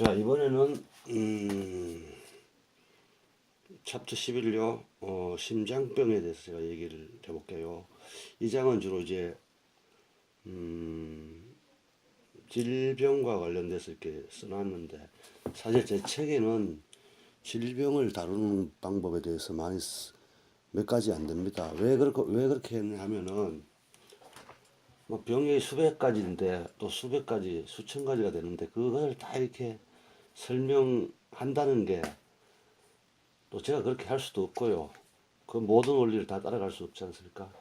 자, 이번에는 챕터 11요 심장병에 대해서 제가 얘기를 해볼게요. 이 장은 주로 이제 질병과 관련돼서 이렇게 써놨는데, 사실 제 책에는 질병을 다루는 방법에 대해서 몇 가지 안 됩니다. 왜 그렇게 했냐 하면은, 뭐 병이 수백 가지인데 또 수백 가지, 수천 가지가 되는데, 그걸 다 이렇게 설명한다는 게 또 제가 그렇게 할 수도 없고요. 그 모든 원리를 다 따라갈 수 없지 않습니까?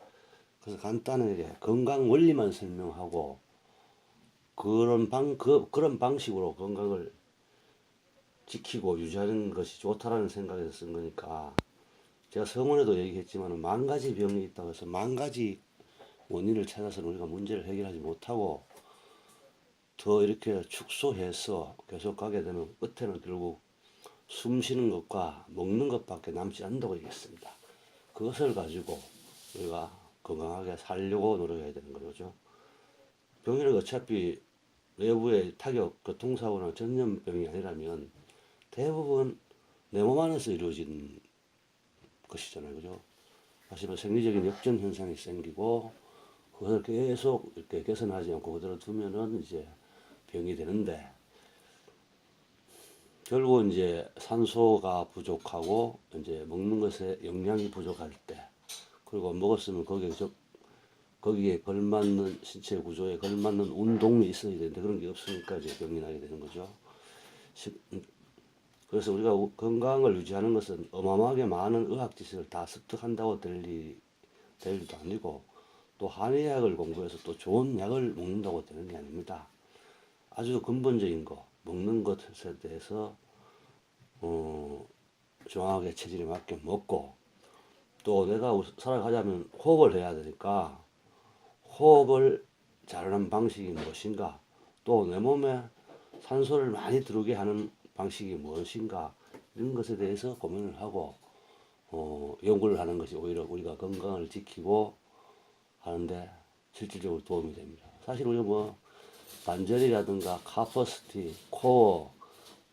그래서 간단하게 건강 원리만 설명하고 그런 방식으로 건강을 지키고 유지하는 것이 좋다라는 생각에서 쓴 거니까, 제가 서문에도 얘기했지만 만 가지 병이 있다고 해서 만 가지 원인을 찾아서 우리가 문제를 해결하지 못하고 더 이렇게 축소해서 계속 가게 되면 끝에는 결국 숨 쉬는 것과 먹는 것밖에 남지 않는다고 얘기했습니다. 그것을 가지고 우리가 건강하게 살려고 노력해야 되는 거죠. 병이는 어차피 외부의 타격, 교통사고나 전염병이 아니라면 대부분 내 몸 안에서 이루어진 것이잖아요. 그죠? 사실은 생리적인 역전 현상이 생기고 그것을 계속 이렇게 개선하지 않고 그대로 두면은 이제 병이 되는데, 결국 이제 산소가 부족하고 이제 먹는 것에 영양이 부족할 때, 그리고 먹었으면 거기에 걸맞는 신체 구조에 걸맞는 운동이 있어야 되는데 그런 게 없으니까 이제 병이 나게 되는 거죠. 그래서 우리가 건강을 유지하는 것은 어마어마하게 많은 의학 지식을 다 습득한다고 될 일도 아니고, 또 한의학을 공부해서 또 좋은 약을 먹는다고 되는 게 아닙니다. 아주 근본적인 거, 먹는 것에 대해서 정확하게 체질에 맞게 먹고, 또 내가 살아가자면 호흡을 해야 되니까 호흡을 잘하는 방식이 무엇인가, 또 내 몸에 산소를 많이 들어오게 하는 방식이 무엇인가, 이런 것에 대해서 고민을 하고 연구를 하는 것이 오히려 우리가 건강을 지키고 하는데 실질적으로 도움이 됩니다. 사실 우리가 뭐 관절이라든가 카퍼시티, 코어,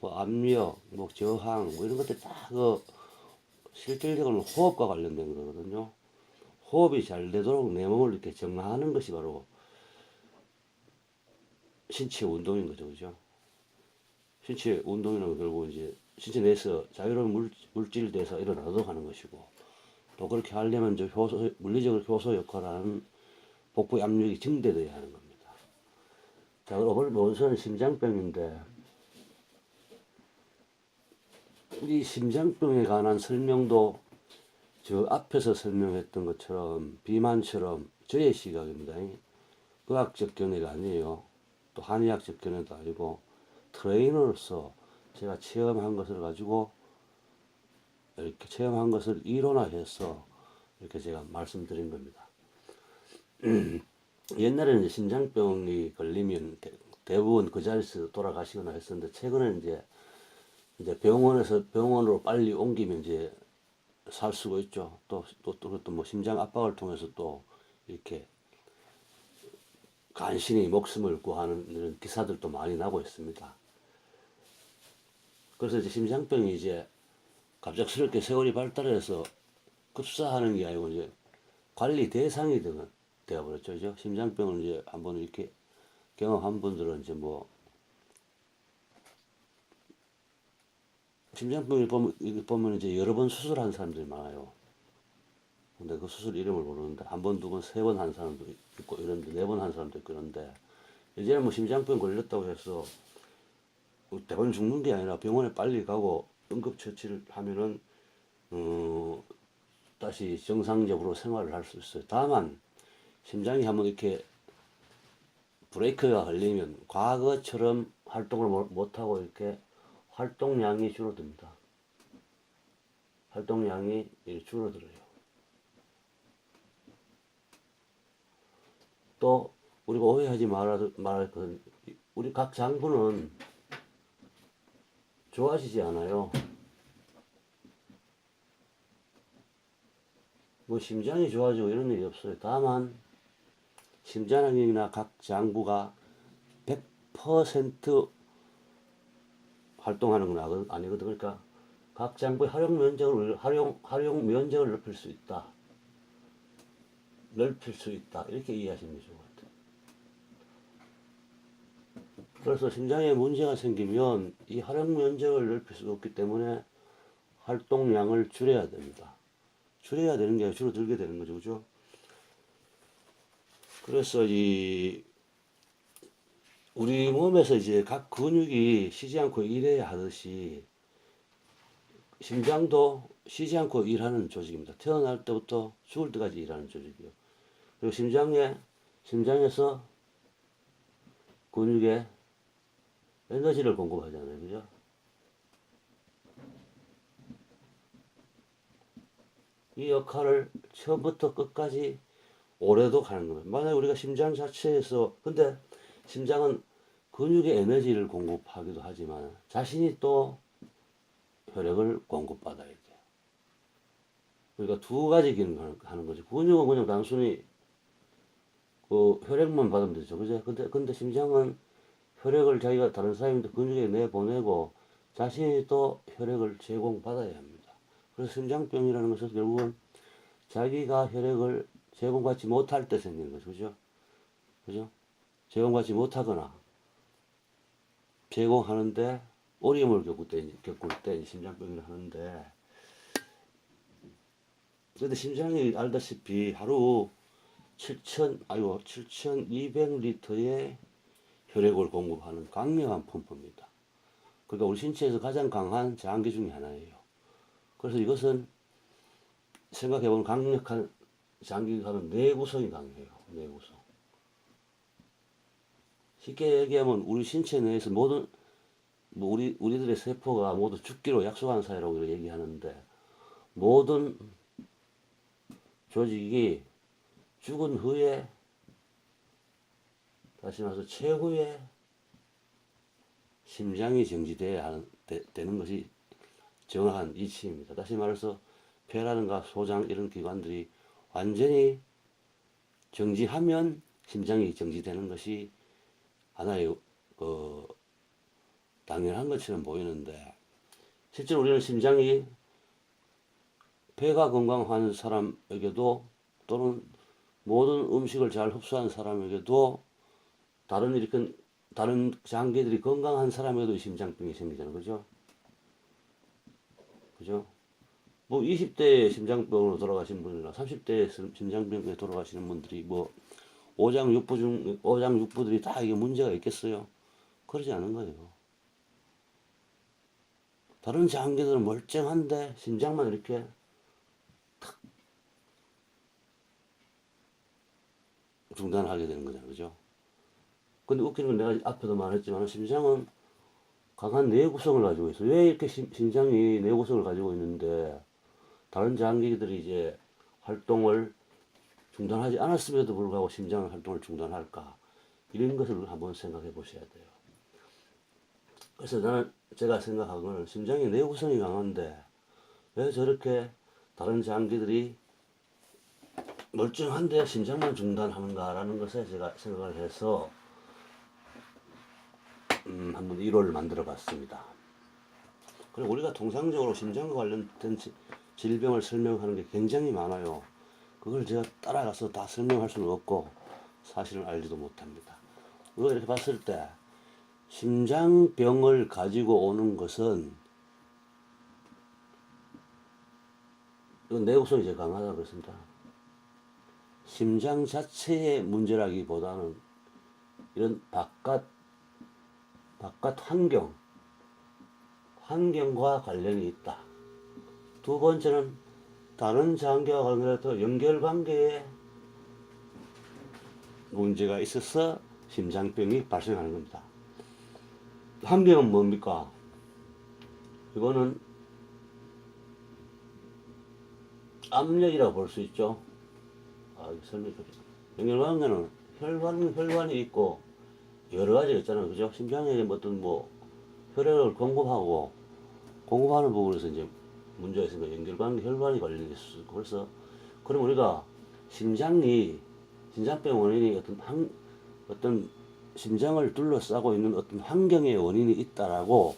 뭐 압력, 뭐 저항, 뭐 이런 것들 다 실질적으로는 호흡과 관련된 거거든요. 호흡이 잘 되도록 내 몸을 이렇게 정화하는 것이 바로 신체 운동인 거죠. 그죠? 신체 운동이라는 건 결국 이제 신체 내에서 자유로운 물질 대에서 일어나도록 하는 것이고, 또 그렇게 하려면 이제 물리적으로 효소 역할을 하는 복부 압력이 증대되어야 하는 겁니다. 자, 오늘 원서는 심장병인데, 이 심장병에 관한 설명도 저 앞에서 설명했던 것처럼 비만처럼 저의 시각입니다. 의학적 견해가 아니에요. 또 한의학적 견해도 아니고 트레이너로서 제가 체험한 것을 가지고 이렇게 체험한 것을 이론화해서 이렇게 제가 말씀드린 겁니다. 옛날에는 이제 심장병이 걸리면 대부분 그 자리에서 돌아가시거나 했었는데, 최근에 이제 병원으로 빨리 옮기면 이제 살 수가 있죠. 또 뭐 심장 압박을 통해서 또 이렇게 간신히 목숨을 구하는 이런 기사들도 많이 나고 있습니다. 그래서 이제 심장병이 이제 갑작스럽게 세월이 발달해서 급사하는 게 아니고 이제 관리 대상이 되어버렸죠. 그죠? 심장병을 이제 한번 이렇게 경험한 분들은 이제 뭐 심장병을 보면 이제 여러 번 수술한 사람들이 많아요. 근데 그 수술 이름을 모르는데 한 번, 두 번, 세 번 한 사람도 있고 이런데, 네 번 한 사람도 있고 이런데, 이제는 뭐 심장병 걸렸다고 해서 대부분 죽는 게 아니라 병원에 빨리 가고 응급처치를 하면은 다시 정상적으로 생활을 할 수 있어요. 다만 심장이 한번 이렇게 브레이크가 걸리면 과거처럼 활동을 못하고 이렇게 활동량이 줄어듭니다. 활동량이 줄어들어요. 또 우리가 오해하지 말할 것은, 우리 각 장부는 좋아지지 않아요. 뭐 심장이 좋아지고 이런 일이 없어요. 다만 심장이나 각 장부가 100% 활동하는 건 아니거든. 그러니까 각 장부의 활용 면적을 넓힐 수 있다 이렇게 이해하시는 게 좋을 것 같아요. 그래서 심장에 문제가 생기면 이 활용 면적을 넓힐 수가 없기 때문에 활동량을 줄여야 됩니다. 줄여야 되는 게 아니라 줄어들게 되는 거죠, 그죠? 그래서 우리 몸에서 이제 각 근육이 쉬지 않고 일해야 하듯이 심장도 쉬지 않고 일하는 조직입니다. 태어날 때부터 죽을 때까지 일하는 조직이요. 그리고 심장에서 근육에 에너지를 공급하잖아요, 그죠? 이 역할을 처음부터 끝까지 오래도 가는 겁니다. 만약에 우리가 심장 자체에서, 근데 심장은 근육에 에너지를 공급하기도 하지만 자신이 또 혈액을 공급받아야 돼요. 그러니까 두 가지 기능을 하는 거죠. 근육은 그냥 단순히 그 혈액만 받으면 되죠. 그죠? 근데 심장은 혈액을 자기가 다른 사람인데 근육에 내보내고 자신이 또 혈액을 제공받아야 합니다. 그래서 심장병이라는 것은 결국은 자기가 혈액을 제공받지 못할 때 생기는 거죠. 그죠? 그죠? 제공받지 못하거나 제공하는데 어려움을 겪을 때 심장병을 하는데, 근데 심장이 알다시피 하루 7,200리터의 혈액을 공급하는 강력한 펌프입니다. 그러니까 우리 신체에서 가장 강한 장기 중에 하나예요. 그래서 이것은 생각해보면 강력한 장기가 하는 내구성이 강해요. 내구성. 쉽게 얘기하면 우리 신체 내에서 모든 우리들의 세포가 모두 죽기로 약속한 사이라고 얘기하는데, 모든 조직이 죽은 후에, 다시 말해서 최후의 심장이 정지돼야 되는 것이 정확한 이치입니다. 다시 말해서 폐라든가 소장 이런 기관들이 완전히 정지하면 심장이 정지되는 것이 하나의 당연한 것처럼 보이는데, 실제로 우리는 심장이 폐가 건강한 사람에게도 또는 모든 음식을 잘 흡수하는 사람에게도 다른 장기들이 건강한 사람에게도 심장병이 생기잖아요. 그죠? 그죠? 뭐 20대에 심장병으로 돌아가신 분이나 30대에 심장병에 돌아가시는 분들이 뭐 오장육부들이 다 이게 문제가 있겠어요? 그러지 않은 거예요. 다른 장기들은 멀쩡한데 심장만 이렇게 탁 중단하게 되는 거잖아요. 그죠? 근데 웃기는 건 내가 앞에도 말했지만 심장은 강한 내구성을 가지고 있어요. 왜 이렇게 심장이 내구성을 가지고 있는데 다른 장기들이 이제 활동을 중단하지 않았음에도 불구하고 심장의 활동을 중단할까? 이런 것을 한번 생각해 보셔야 돼요. 그래서 제가 생각하기로는 심장의 내구성이 강한데 왜 저렇게 다른 장기들이 멀쩡한데 심장만 중단하는가라는 것에 제가 생각을 해서 한번 1호를 만들어 봤습니다. 그리고 우리가 통상적으로 심장과 관련된 질병을 설명하는 게 굉장히 많아요. 그걸 제가 따라가서 다 설명할 수는 없고 사실은 알지도 못합니다. 우리가 이렇게 봤을 때 심장병을 가지고 오는 것은 이건 내구성이 제일 강하다고 그랬습니다. 심장 자체의 문제라기보다는 이런 바깥 환경과 관련이 있다. 두 번째는 다른 장기와 관련해서 연결관계에 문제가 있어서 심장병이 발생하는 겁니다. 환경은 뭡니까? 이거는 압력이라고 볼 수 있죠. 연결관계는 혈관이 있고 여러 가지가 있잖아요. 그죠? 심장에 어떤 혈액을 공급하는 부분에서 이제 문제가 있으니까 연결관계, 혈관이 관련이 있을 수 있고, 그래서 그럼 우리가 심장병 원인이 어떤 심장을 둘러싸고 있는 어떤 환경의 원인이 있다라고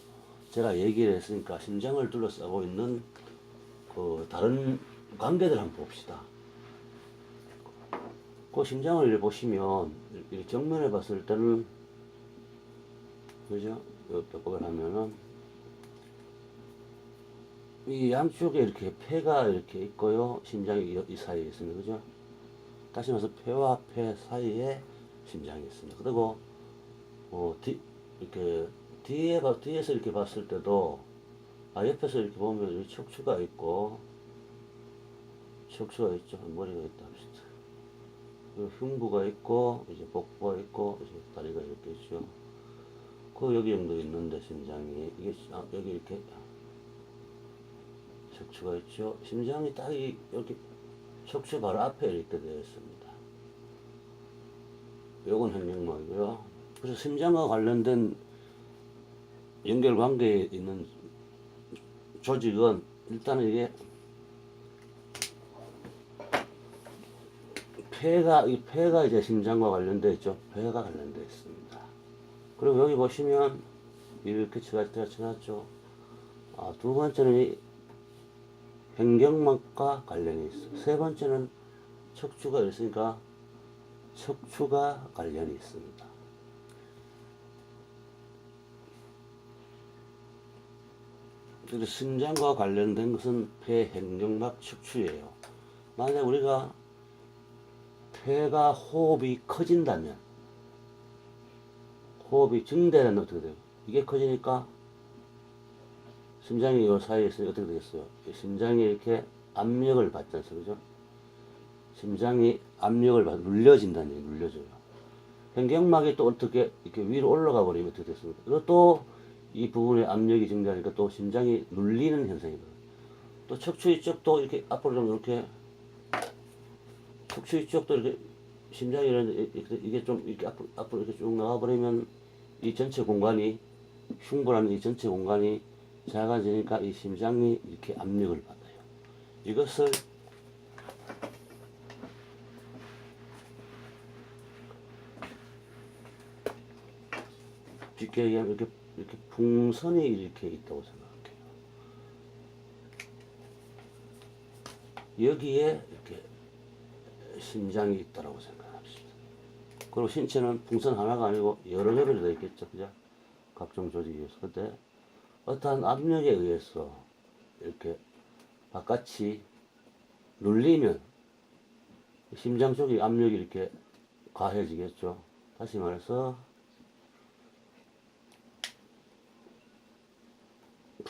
제가 얘기를 했으니까 심장을 둘러싸고 있는 그 다른 관계들 한번 봅시다. 그 심장을 보시면 이렇게 정면에 봤을 때는 그죠? 벽곡을 하면은 이 양쪽에 이렇게 폐가 이렇게 있고요. 심장이 이 사이에 있습니다. 그죠? 다시 말해서 폐와 폐 사이에 심장이 있습니다. 그리고 이렇게 뒤에서 이렇게 봤을 때도 옆에서 이렇게 보면 여기 척추가 있고 척추가 있죠. 머리가 있다 합시다. 그리고 흉부가 있고 이제 복부가 있고 이제 다리가 이렇게 있죠. 그 여기 정도 있는데 심장이 이게 여기 이렇게 척추가 있죠. 심장이 딱 여기 척추 바로 앞에 이렇게 되어 있습니다. 요건 횡격막이고요. 그래서 심장과 관련된 연결 관계에 있는 조직은 일단은 이게 폐가 이제 심장과 관련되어 있죠. 폐가 관련되어 있습니다. 그리고 여기 보시면 이렇게 쳐놨죠. 두 번째는 이 횡격막과 관련이 있어요. 세 번째는 척추가 있으니까 척추가 관련이 있습니다. 그래서 심장과 관련된 것은 폐, 횡격막, 척추예요. 만약 우리가 폐가 호흡이 커진다면 호흡이 증대라면 어떻게 돼요? 이게 커지니까 심장이 이 사이에 있으니 어떻게 되겠어요? 심장이 이렇게 압력을 받지 않습니까? 그죠? 심장이 압력을 받아 눌려진다는 얘기, 눌려져요. 횡격막이 또 어떻게 이렇게 위로 올라가 버리면 어떻게 됐습니까? 이것도 이 부분에 압력이 증가하니까 또 심장이 눌리는 현상이거든요. 또 척추 이쪽도 이렇게 앞으로 좀 이렇게 척추 이쪽도 이렇게 심장이 이게 좀 이렇게 앞으로 이렇게 쭉 나가 버리면 이 전체 공간이 흉부라는 이 전체 공간이 작아지니까 이 심장이 이렇게 압력을 받아요. 이것을 쉽게 얘기하면 이렇게 풍선이 이렇게 있다고 생각해요. 여기에 이렇게 심장이 있다고 생각합시다. 그리고 신체는 풍선 하나가 아니고 여러 개로 되어 있겠죠. 그죠? 각종 조직에 의해서. 근데 어떠한 압력에 의해서 이렇게 바깥이 눌리면 심장 쪽의 압력이 이렇게 가해지겠죠. 다시 말해서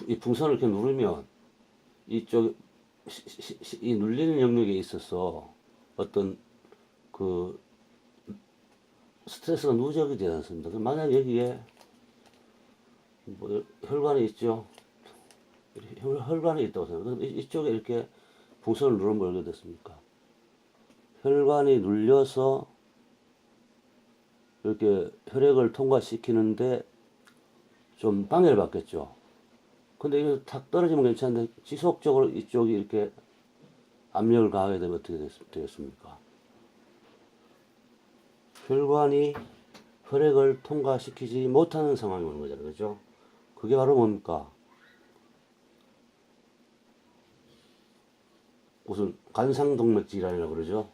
이 풍선을 이렇게 누르면 이쪽 이 눌리는 영역에 있어서 어떤 그 스트레스가 누적이 되지 않습니다. 만약 여기에 뭐 혈관이 있죠. 혈관이 있다고 생각해요. 이쪽에 이렇게 풍선을 누르면 어떻게 됐습니까? 혈관이 눌려서 이렇게 혈액을 통과시키는데 좀 방해를 받겠죠. 근데 이거 탁 떨어지면 괜찮은데 지속적으로 이쪽이 이렇게 압력을 가하게 되면 어떻게 되겠습니까? 혈관이 혈액을 통과시키지 못하는 상황이 오는 거잖아요. 그죠? 그게 바로 뭡니까? 무슨 관상동맥 질환이라고 그러죠.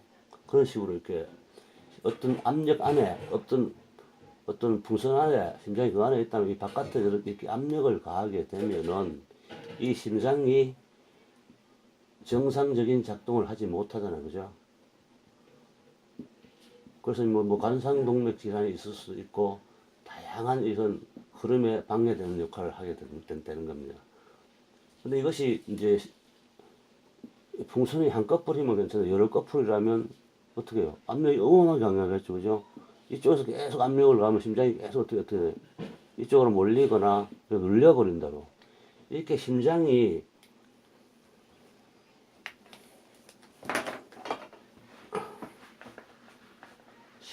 그런 식으로 이렇게 어떤 압력 안에 어떤 풍선 안에 심장이 그 안에 있다면 이 바깥에 이렇게 압력을 가하게 되면은 이 심장이 정상적인 작동을 하지 못하잖아요. 그죠? 그래서 뭐 관상동맥 질환이 있을 수도 있고 다양한 이런 흐름에 방해되는 역할을 하게 되는 겁니다. 근데 이것이 이제 풍선이 한꺼풀이면 괜찮아요. 여러 꺼풀이라면 어떻게 해요? 압력이 어마어마하게 강하겠죠. 그죠? 이쪽에서 계속 압력을 가면 심장이 계속 어떻게 돼요? 이쪽으로 몰리거나 눌려버린다고. 이렇게 심장이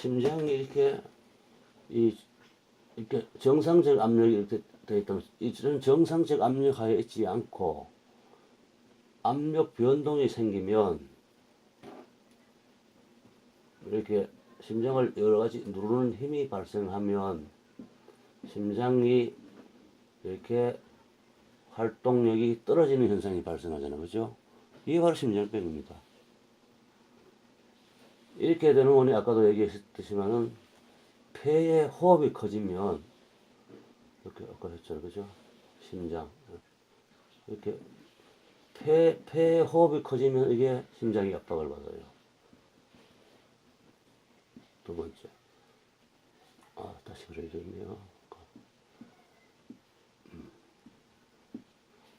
이렇게 이렇게 정상적 압력이 이렇게 되어 있다면 이런 정상적 압력 하에 있지 않고 압력 변동이 생기면 이렇게 심장을 여러 가지 누르는 힘이 발생하면 심장이 이렇게 활동력이 떨어지는 현상이 발생하잖아요. 그죠? 이게 바로 심장병입니다. 이렇게 되는 원인이 아까도 얘기했듯이만은 폐의 호흡이 커지면 이렇게 아까 했잖아요. 그죠? 심장. 이렇게 폐의 호흡이 커지면 이게 심장이 압박을 받아요. 두 번째. 다시 그려야겠네요.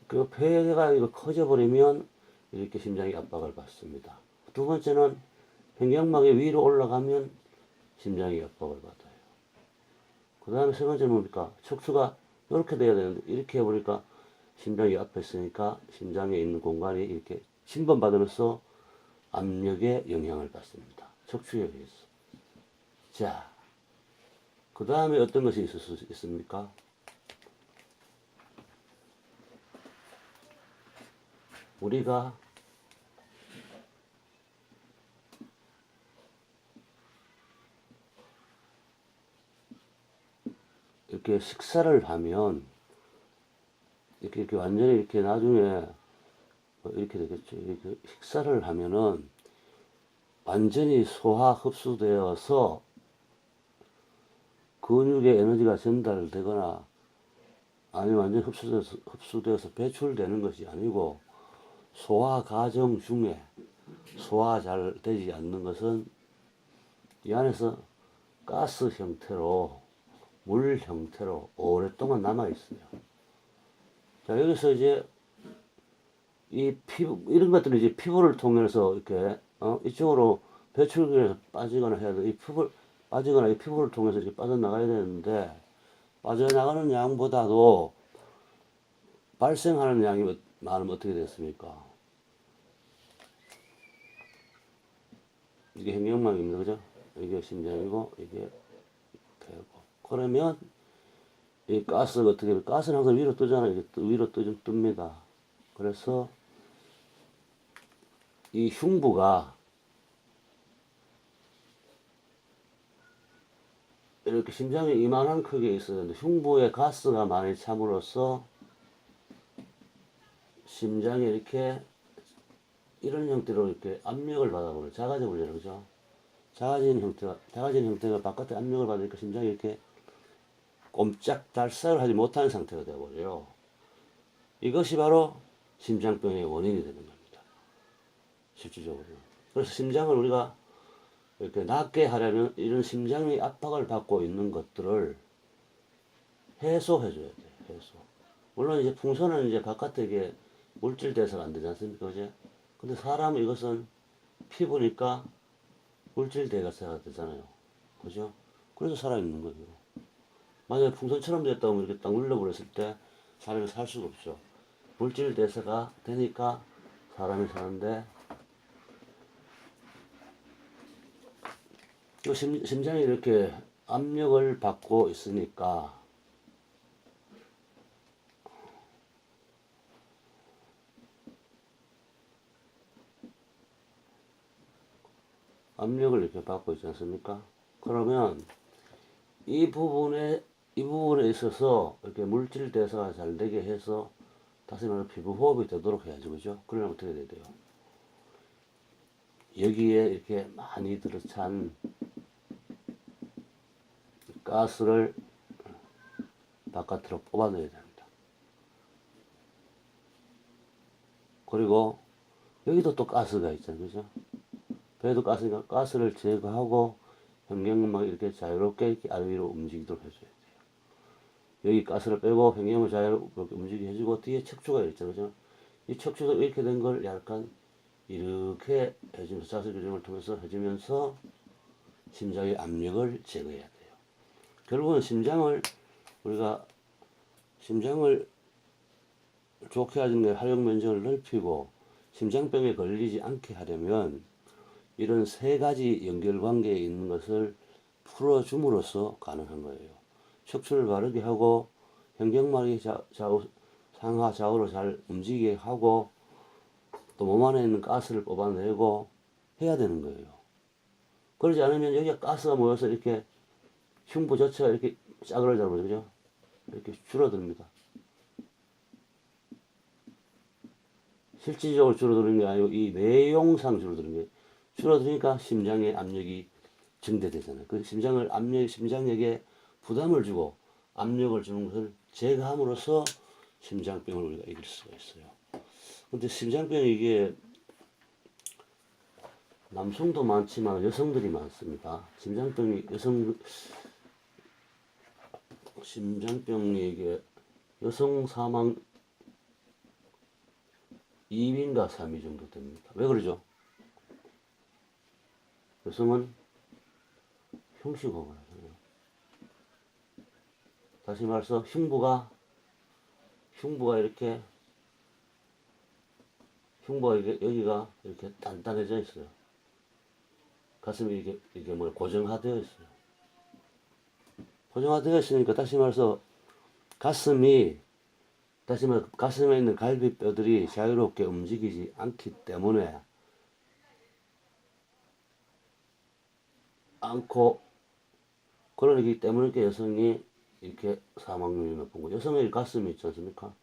그 폐가 이거 커져버리면 이렇게 심장이 압박을 받습니다. 두 번째는 횡격막이 위로 올라가면 심장이 압박을 받아요. 그 다음에 세 번째는 뭡니까? 척추가 이렇게 돼야 되는데 이렇게 해보니까 심장이 앞에 있으니까 심장에 있는 공간이 이렇게 침범받으면서 압력에 영향을 받습니다. 척추에 의해서. 자, 그 다음에 어떤 것이 있을 수 있습니까? 우리가 이렇게 식사를 하면 이렇게 완전히 이렇게 나중에 이렇게 되겠죠. 이렇게 식사를 하면은 완전히 소화 흡수되어서 근육에 에너지가 전달되거나 아니면 완전히 흡수되어서 배출되는 것이 아니고 소화 과정 중에 소화 잘 되지 않는 것은 이 안에서 가스 형태로 물 형태로 오랫동안 남아 있어요. 자, 여기서 이제 이 피부 이런 것들은 이제 피부를 통해서 이렇게 이쪽으로 배출해서 빠지거나 해야 돼. 이 피부 빠지거나 이 피부를 통해서 이렇게 빠져나가야 되는데 빠져나가는 양보다도 발생하는 양이 많으면 어떻게 됐습니까? 이게 횡격막입니다. 그죠? 이게 심장이고 이게 폐고. 그러면 이 가스가 어떻게 가스는 항상 위로 뜨잖아요. 이게 위로 뜹니다. 그래서 이 흉부가 이렇게 심장이 이만한 크기에 있어야 되는데 흉부에 가스가 많이 참으로써 심장이 이렇게 이런 형태로 이렇게 압력을 받아버려요. 작아져 버려요. 그죠? 작아지는 형태가 바깥에 압력을 받으니까 심장이 이렇게 꼼짝 달싹을 하지 못하는 상태가 되어버려요. 이것이 바로 심장병의 원인이 되는 겁니다. 실질적으로. 그래서 심장을 우리가 이렇게 낫게 하려면 이런 심장의 압박을 받고 있는 것들을 해소해줘야 돼요. 해소. 물론 이제 풍선은 이제 바깥에 이게 물질 대사가 안 되지 않습니까? 그죠? 근데 사람은 이것은 피부니까 물질 대사가 되잖아요. 그죠? 그래서 살아있는 거예요. 만약에 풍선처럼 됐다고 이렇게 딱 눌러버렸을 때 사람이 살 수가 없죠. 물질 대사가 되니까 사람이 사는데 심장이 이렇게 압력을 받고 있으니까 압력을 이렇게 받고 있지 않습니까? 그러면 이 부분에 있어서 이렇게 물질 대사가 잘 되게 해서 다시 말해 피부 호흡이 되도록 해야죠. 그죠? 그러려면 어떻게 돼야 돼요? 여기에 이렇게 많이 들어찬 가스를 바깥으로 뽑아내야 됩니다. 그리고 여기도 또 가스가 있잖아요. 그죠? 배도 가스니까 가스를 제거하고 횡격막 이렇게 자유롭게 이렇게 아래 위로 움직이도록 해줘야 돼요. 여기 가스를 빼고 횡격막을 자유롭게 움직이게 해주고 뒤에 척추가 있잖아요. 그죠? 이 척추도 이렇게 된 걸 약간 이렇게 해주면서 자세 교정을 통해서 해주면서 심장의 압력을 제거해야 돼요. 결국은 우리가 심장을 좋게 하는 게 활용 면적을 넓히고 심장병에 걸리지 않게 하려면 이런 세 가지 연결관계에 있는 것을 풀어줌으로써 가능한 거예요. 척추를 바르게 하고 횡격막이 상하 좌우로 잘 움직이게 하고 또 몸 안에 있는 가스를 뽑아내고 해야 되는 거예요. 그러지 않으면 여기가 가스가 모여서 이렇게 흉부 자체가 이렇게 짜그러져 버리죠. 이렇게 줄어듭니다. 실질적으로 줄어드는 게 아니고 이 내용상 줄어드는 게 줄어드니까 심장의 압력이 증대되잖아요. 그 심장력에 부담을 주고 압력을 주는 것을 제거함으로써 심장병을 우리가 이길 수가 있어요. 근데 심장병이 이게 남성도 많지만 여성들이 많습니다. 심장병이 이게 여성 사망 2위인가 3위 정도 됩니다. 왜 그러죠? 여성은 흉식호흡을 하잖아요. 다시 말해서 흉부가 이렇게 여기가 이렇게 단단해져 있어요. 가슴이 이게 뭐 고정화되어 있어요. 고정화되어 있으니까 다시 말해서 가슴에 있는 갈비뼈들이 자유롭게 움직이지 않기 때문에 그러기 때문에 여성이 이렇게 사망률이 높은 거. 여성의 가슴이 있지 않습니까?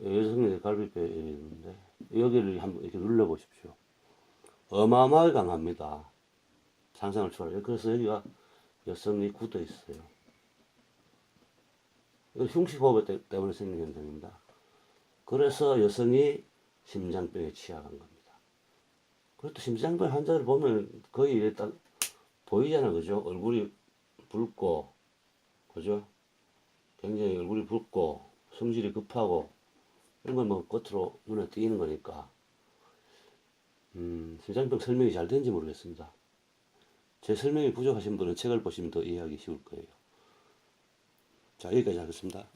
여성의 갈비뼈 있는데 여기를 한번 이렇게 눌러보십시오. 어마어마하게 강합니다. 상상을 초월해요. 그래서 여기가 여성이 굳어 있어요. 이건 흉식호흡 때문에 생긴 현상입니다. 그래서 여성이 심장병에 취약한 겁니다. 그것도 심장병 환자를 보면 거의 일단 보이잖아요. 그죠? 얼굴이 붉고, 그죠? 굉장히 얼굴이 붉고, 성질이 급하고, 이런 건 뭐 겉으로 눈에 띄는 거니까. 심장병 설명이 잘 된지 모르겠습니다. 제 설명이 부족하신 분은 책을 보시면 더 이해하기 쉬울 거예요. 자, 여기까지 하겠습니다.